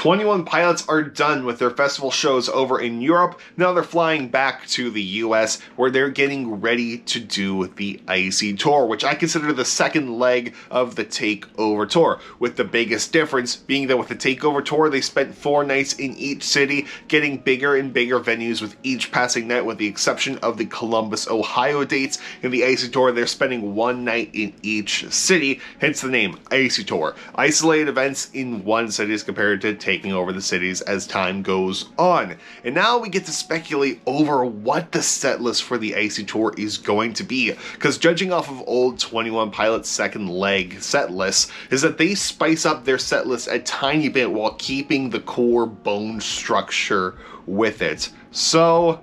21 Pilots are done with their festival shows over in Europe. Now they're flying back to the US where they're getting ready to do the Icy Tour, which I consider the second leg of the Takeover Tour, with the biggest difference being that with the Takeover Tour they spent 4 nights in each city, getting bigger and bigger venues with each passing night, with the exception of the Columbus, Ohio dates. In the Icy Tour they're spending 1 night in each city, hence the name Icy Tour. Isolated events in one city as compared to taking over the cities as time goes on. And now we get to speculate over what the set list for the Icy Tour is going to be, because judging off of old 21 Pilots second leg set lists is that they spice up their set list a tiny bit while keeping the core bone structure with it. So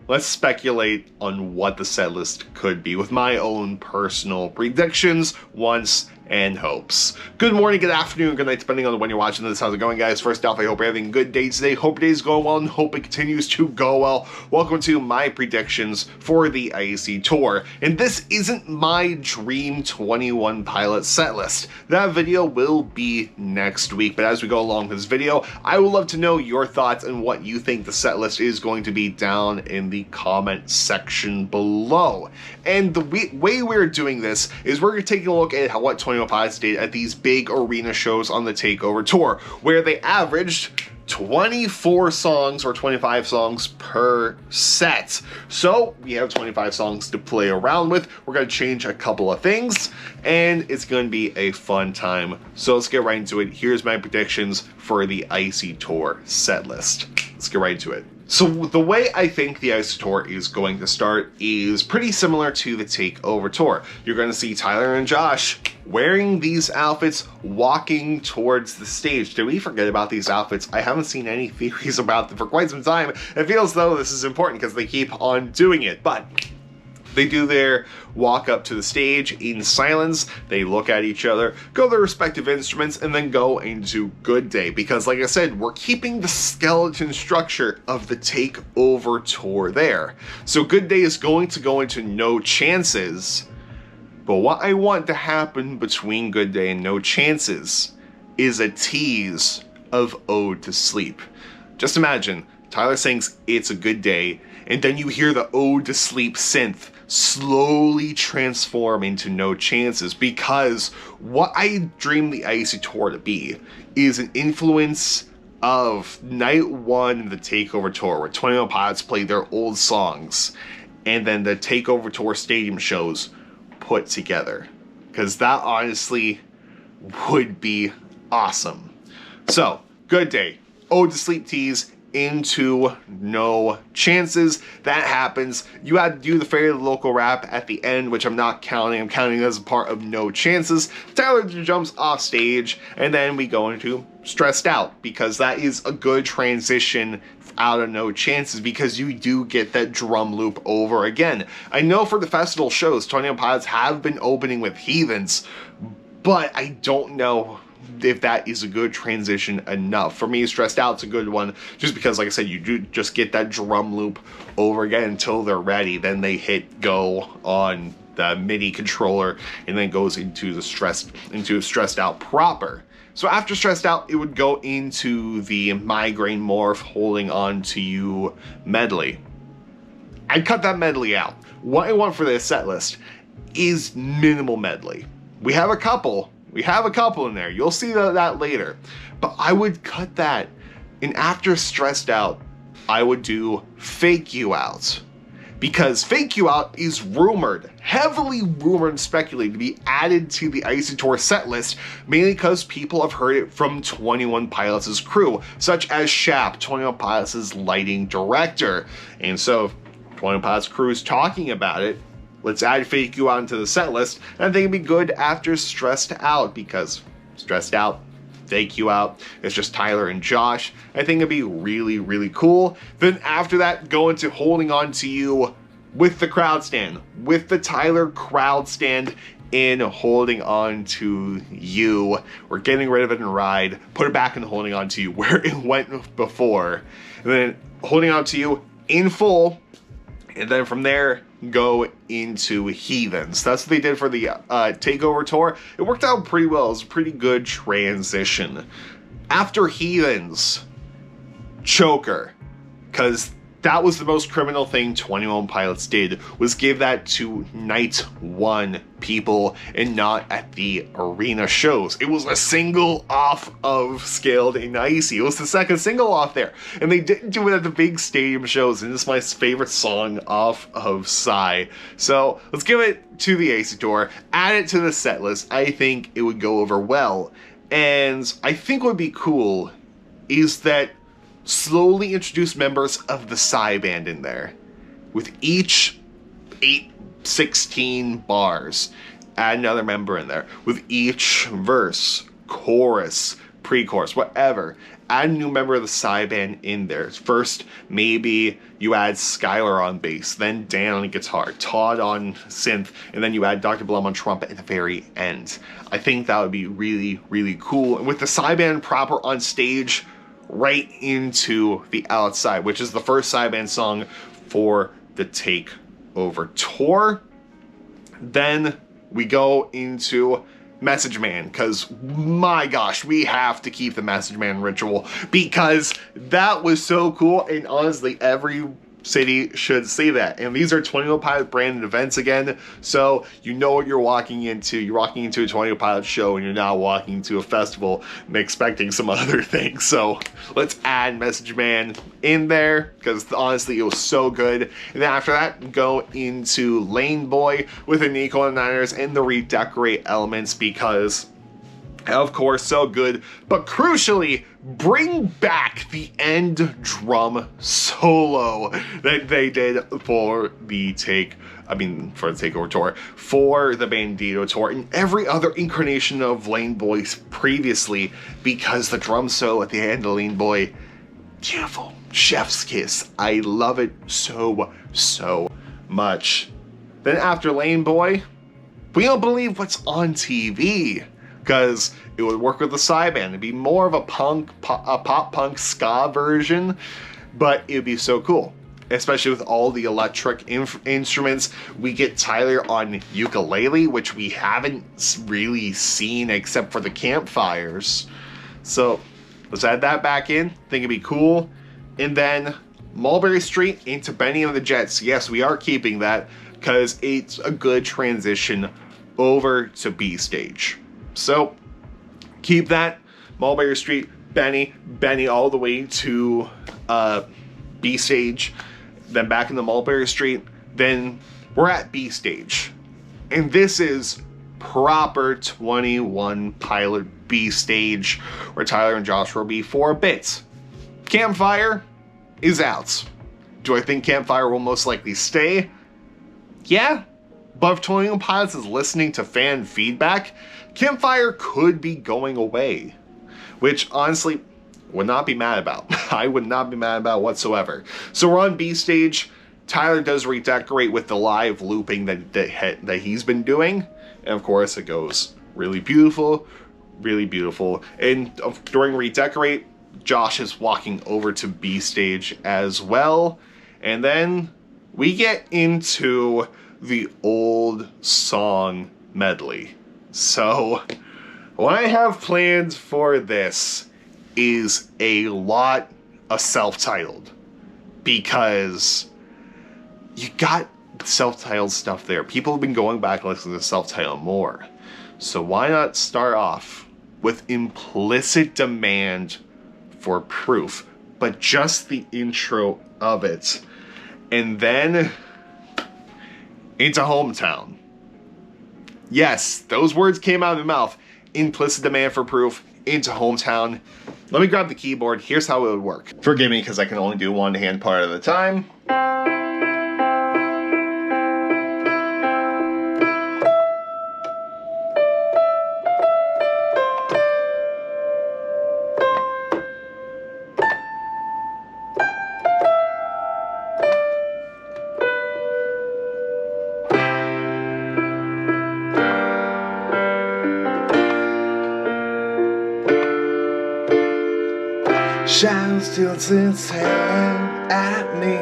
let's speculate on what the set list could be with my own personal predictions, wants, and hopes. Good morning, good afternoon, good night, depending on when you're watching this. How's it going, guys? First off, I hope you're having a good day today. Hope your day's going well and hope it continues to go well. Welcome to my predictions for the Icy Tour. And this isn't my dream 21 Pilot set list. That video will be next week, but as we go along this video, I would love to know your thoughts and what you think the set list is going to be down in the comment section below. And the way we're doing this is we're taking a look at what 21 Pilots did at these big arena shows on the Takeover Tour, where they averaged 24 songs or 25 songs per set. So we have 25 songs to play around with. We're going to change a couple of things and it's going to be a fun time. So let's get right into it. Here's my predictions for the Icy Tour set list. Let's get right into it. So the way I think the Icy Tour is going to start is pretty similar to the Takeover Tour. You're going to see Tyler and Josh wearing these outfits, walking towards the stage. Did we forget about these outfits? I haven't seen any theories about them for quite some time. It feels though this is important because they keep on doing it, but they do their walk up to the stage in silence, they look at each other, go to their respective instruments, and then go into Good Day. Because like I said, we're keeping the skeleton structure of the Takeover Tour there. So Good Day is going to go into No Chances, but what I want to happen between Good Day and No Chances is a tease of Ode to Sleep. Just imagine, Tyler sings It's a Good Day, and then you hear the Ode to Sleep synth slowly transform into No Chances, because what I dream the Icy Tour to be is an influence of night one in the Takeover Tour, where 21 Pilots play their old songs, and then the Takeover Tour stadium shows put together, because that honestly would be awesome. So, Good Day, Ode to Sleep tease into No Chances. That happens. You had to do the fairly local rap at the end, which I'm not counting. I'm counting it as a part of No Chances. Tyler jumps off stage, and then we go into Stressed Out, because that is a good transition out of No Chances, because you do get that drum loop over again. I know for the festival shows, 21 Pilots have been opening with Heathens, but I don't know if that is a good transition enough. For me, Stressed Out's a good one, just because, like I said, you do just get that drum loop over again until they're ready. Then they hit go on the MIDI controller, and then goes into the Stressed Out proper. So after Stressed Out, it would go into the Migraine Morph Holding On To You medley. I'd cut that medley out. What I want for this set list is minimal medley. We have a couple in there. You'll see that later. But I would cut that. And after Stressed Out, I would do Fake You Out. Because Fake You Out is rumored, heavily rumored and speculated to be added to the Icy Tour set list, mainly because people have heard it from 21 Pilots' crew, such as Shap, 21 Pilots' lighting director. And so, if 21 Pilots' crew is talking about it, let's add Fake You Out into the set list, and I think it'd be good after Stressed Out, because Stressed Out, Fake You Out, it's just Tyler and Josh. I think it'd be really, really cool. Then after that, go into Holding On To You with the crowd stand, with the Tyler crowd stand in Holding On To You. We're getting rid of it in Ride, put it back in Holding On To You where it went before. And then Holding On To You in full, and then from there, go into Heathens. That's what they did for the Takeover Tour. It worked out pretty well. It was a pretty good transition. After Heathens, Choker, because that was the most criminal thing 21 Pilots did, was give that to night one people and not at the arena shows. It was a single off of Scaled and Icy. It was the second single off there. And they didn't do it at the big stadium shows, and it's my favorite song off of Psy. So let's give it to the Icy Tour, add it to the set list. I think it would go over well. And I think what would be cool is that slowly introduce members of the Psy band in there. With each 16 bars, add another member in there. With each verse, chorus, pre-chorus, whatever, add a new member of the Psy band in there. First, maybe you add Skylar on bass, then Dan on guitar, Todd on synth, and then you add Dr. Blum on trumpet at the very end. I think that would be really, really cool. And with the Psy band proper on stage, right into the Outside, which is the first Psy band song for the Takeover tour. Then we go into Message Man, because my gosh, we have to keep the Message Man ritual, because that was so cool, and honestly, every city should say that. And these are 21 Pilot branded events again, so you know what you're walking into. You're walking into a 21 Pilot show, and you're not walking into a festival and expecting some other things. So let's add Message Man in there, because honestly, it was so good. And then after that, go into Lane Boy with the Nico and Niners and the redecorate elements, because of course, so good, but crucially, bring back the end drum solo that they did for the Takeover tour, for the Bandito tour, and every other incarnation of Lane Boy previously, because the drum solo at the end of Lane Boy, beautiful, chef's kiss. I love it so, so much. Then after Lane Boy, we don't believe what's on TV, because it would work with the Psy band. It'd be more of a pop punk ska version, but it'd be so cool, especially with all the electric instruments. We get Tyler on ukulele, which we haven't really seen except for the campfires. So let's add that back in. Think it'd be cool. And then Mulberry Street into Benny and the Jets. Yes, we are keeping that, because it's a good transition over to B stage. So keep that, Mulberry Street, Benny all the way to B stage, then back into Mulberry Street, then we're at B stage. And this is proper 21 Pilot B stage, where Tyler and Joshua will be for a bit. Campfire is out. Do I think Campfire will most likely stay? Yeah. But if 21 Pilots is listening to fan feedback, Campfire could be going away, which honestly would not be mad about. I would not be mad about whatsoever. So we're on B stage. Tyler does redecorate with the live looping that he's been doing, and of course it goes really beautiful, really beautiful. And during redecorate, Josh is walking over to B stage as well, and then we get into the old song medley. So what I have planned for this is a lot of self-titled, because you got self-titled stuff there. People have been going back and listening to self-titled more. So why not start off with Implicit Demand for Proof, but just the intro of it, and then into Hometown. Yes, those words came out of my mouth. Implicit Demand for Proof, into Hometown. Let me grab the keyboard. Here's how it would work. Forgive me, because I can only do one hand part at a time. Shadows tilts its head at me,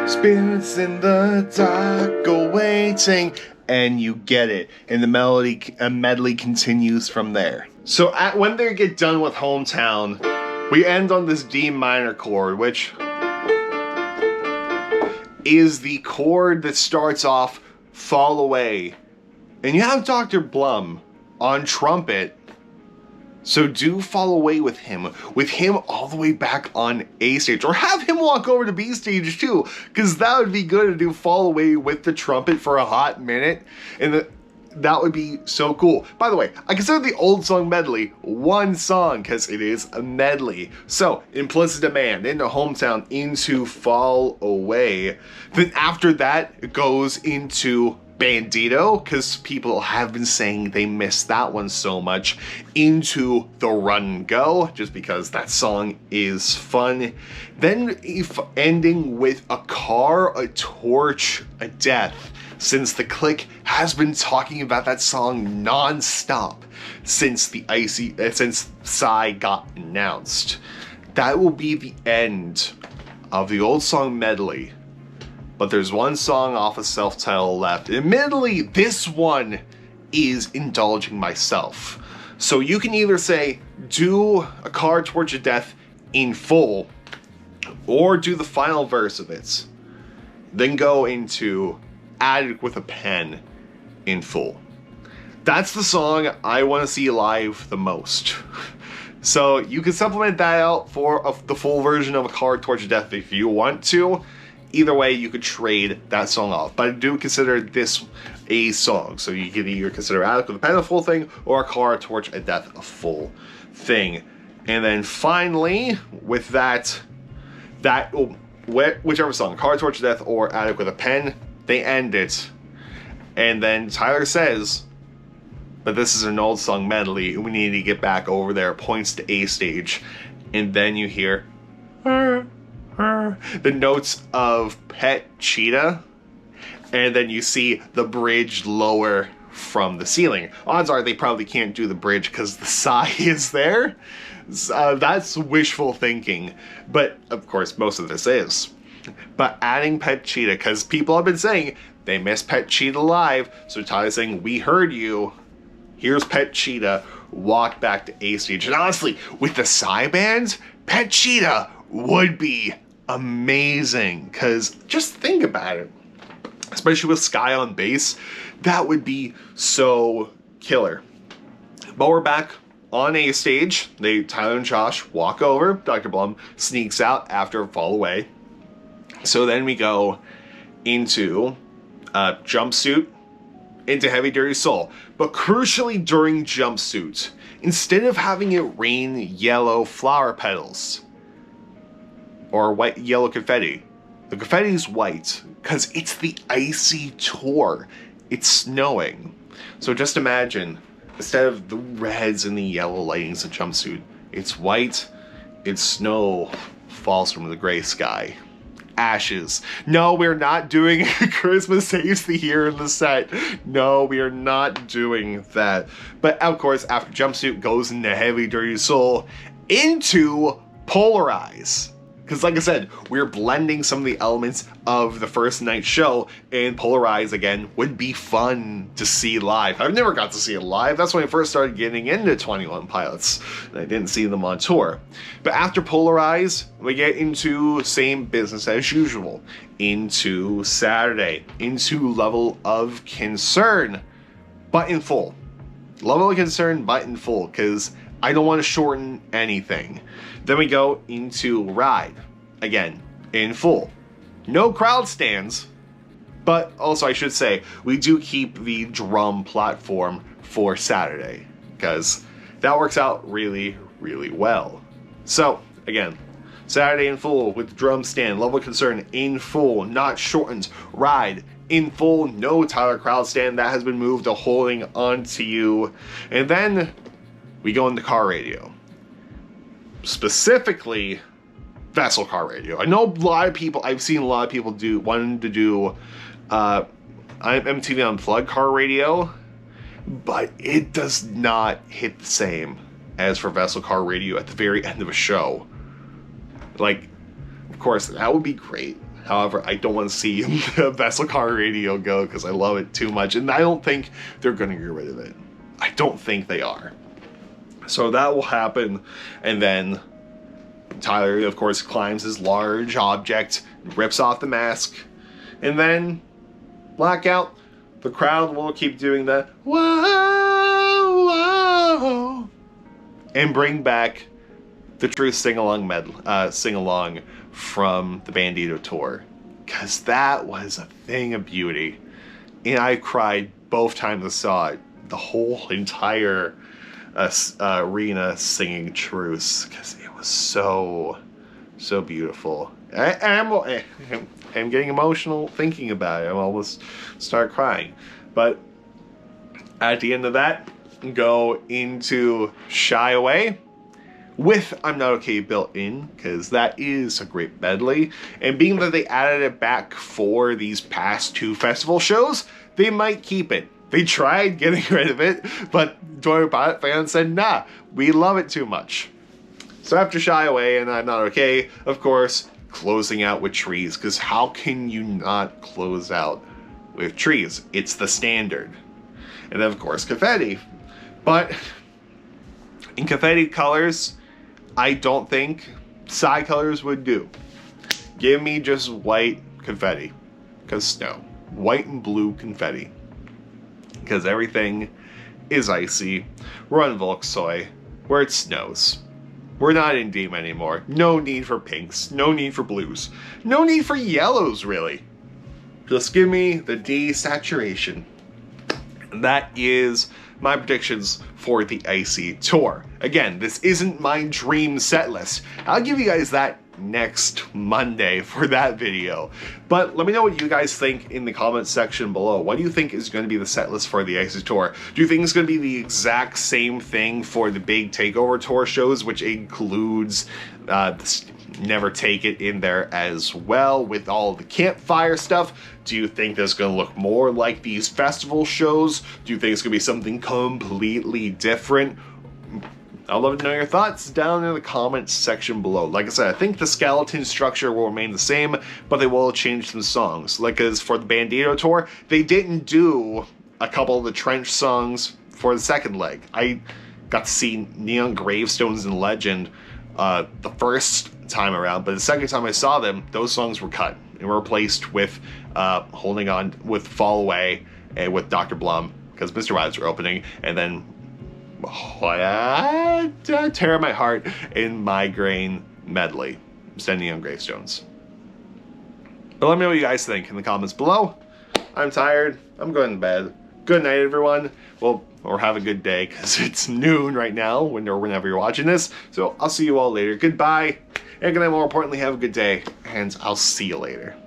spirits in the dark awaiting, and you get it. And the medley continues from there. So when they get done with Hometown, we end on this D minor chord, which is the chord that starts off Fall Away. And you have Dr. Blum on trumpet, so do Fall Away with him all the way back on A stage, or have him walk over to B stage too, because that would be good to do Fall Away with the trumpet for a hot minute, and that would be so cool. By the way, I consider the old song medley one song because it is a medley. So, Implicit Demand, into Hometown, into Fall Away. Then after that, it goes into Bandito, because people have been saying they missed that one so much, into The Run Go, just because that song is fun. Then ending with A Car, A Torch, A Death, since the Click has been talking about that song non-stop since since Psy got announced. That will be the end of the old song medley. But there's one song off of self-titled left. Admittedly, this one is indulging myself. So you can either say, do A Car, Torch of Death in full, or do the final verse of it. Then go into Added with a Pen in full. That's the song I want to see live the most. So you can supplement that out for the full version of A Car, Torch of Death if you want to. Either way, you could trade that song off. But I do consider this a song. So you can either consider Added with a Pen a full thing, or A Car, Torch of Death a full thing. And then finally, with whichever song, Car, Torch of Death, or Added with a Pen, they end it. And then Tyler says, but this is an old song medley, we need to get back over there, points to A stage. And then you hear the notes of Pet Cheetah, and then you see the bridge lower from the ceiling. Odds are they probably can't do the bridge because the Psy is there. That's wishful thinking, but of course most of this is. But adding Pet Cheetah, because people have been saying they miss Pet Cheetah live, so Tyler's saying, we heard you, here's Pet Cheetah, walk back to A stage. And honestly, with the Psy band, Pet Cheetah would be amazing, because just think about it, especially with Sky on bass, that would be so killer. But we're back on A stage. Tyler and Josh walk over, Dr. Blum sneaks out after Fall Away. So then we go into Jumpsuit, into Heavy Dirty Soul. But crucially during Jumpsuit, instead of having it rain yellow flower petals or yellow confetti, the confetti's white because it's the icy tour. It's snowing. So just imagine, instead of the reds and the yellow lightings of Jumpsuit, it's white, it's snow falls from the gray sky. Ashes. No, we're not doing Christmas Saves the Year in the set. No, we are not doing that. But of course, after Jumpsuit goes into Heavy Dirty Soul, into Polarize. Because like I said, we're blending some of the elements of the first night show, and Polarize, again, would be fun to see live. I've never got to see it live. That's when I first started getting into 21 Pilots, and I didn't see them on tour. But after Polarize, we get into Same Business as Usual, into Saturday, into Level of Concern, but in full. Level of Concern, but in full, because I don't want to shorten anything. Then we go into Ride, again, in full. No crowd stands, but also I should say, we do keep the drum platform for Saturday, because that works out really, really well. So, again, Saturday in full with the drum stand, Level of Concern in full, not shortened. Ride in full, no Tyler crowd stand, that has been moved to Holding On To You. And then we go into Car Radio. Specifically, Vessel Car Radio. I know a lot of people, I've seen a lot of people wanting to do MTV Unplugged Car Radio, but it does not hit the same as for Vessel Car Radio at the very end of a show. Like, of course, that would be great. However, I don't want to see Vessel Car Radio go because I love it too much, and I don't think they're going to get rid of it. I don't think they are. So that will happen, and then Tyler, of course, climbs his large object, rips off the mask, and then blackout. The crowd will keep doing the whoa, whoa, and bring back the true sing-along from the Bandito tour, because that was a thing of beauty, and I cried both times I saw it. The whole entire arena singing Truce, because it was so beautiful. I'm getting emotional thinking about it. I'll almost start crying. But at the end of that, go into Shy Away with I'm Not Okay built in, because that is a great medley. And being that they added it back for these past 2 festival shows, they might keep it. They tried getting rid of it, but Toy Pilot fans said, nah, we love it too much. So after Shy Away and I'm Not Okay, of course, closing out with Trees, because how can you not close out with Trees? It's the standard. And then, of course, Confetti. But in Confetti colors, I don't think Psy colors would do. Give me just white confetti, because snow. White and blue confetti, because everything is icy. We're on Volksoy, where it snows. We're not in Deem anymore. No need for pinks. No need for blues. No need for yellows, really. Just give me the desaturation. And that is my predictions for the Icy Tour. Again, this isn't my dream set list. I'll give you guys that next Monday for that video. But let me know what you guys think in the comments section below. What do you think is going to be the set list for the Icy Tour? Do you think it's going to be the exact same thing for the big Takeover Tour shows, which includes Never Take It in there as well with all the campfire stuff? Do you think that's going to look more like these festival shows? Do you think it's going to be something completely different? I'd love to know your thoughts down in the comments section below. Like I said, I think the skeleton structure will remain the same, but they will change some songs. Like as for the Bandito tour, they didn't do a couple of the Trench songs for the second leg. I got to see Neon Gravestones and Legend the first time around, but the second time I saw them, those songs were cut and were replaced with Holding On, with Fall Away, and with Dr. Blum, because Mr. Wilds were opening, and then Tear My Heart in Migraine medley, Standing on Gravestones. But let me know what you guys think in the comments below. I'm tired. I'm going to bed. Good night, everyone. Well, or have a good day, because it's noon right now, whenever you're watching this. So I'll see you all later. Goodbye. And more importantly, have a good day. And I'll see you later.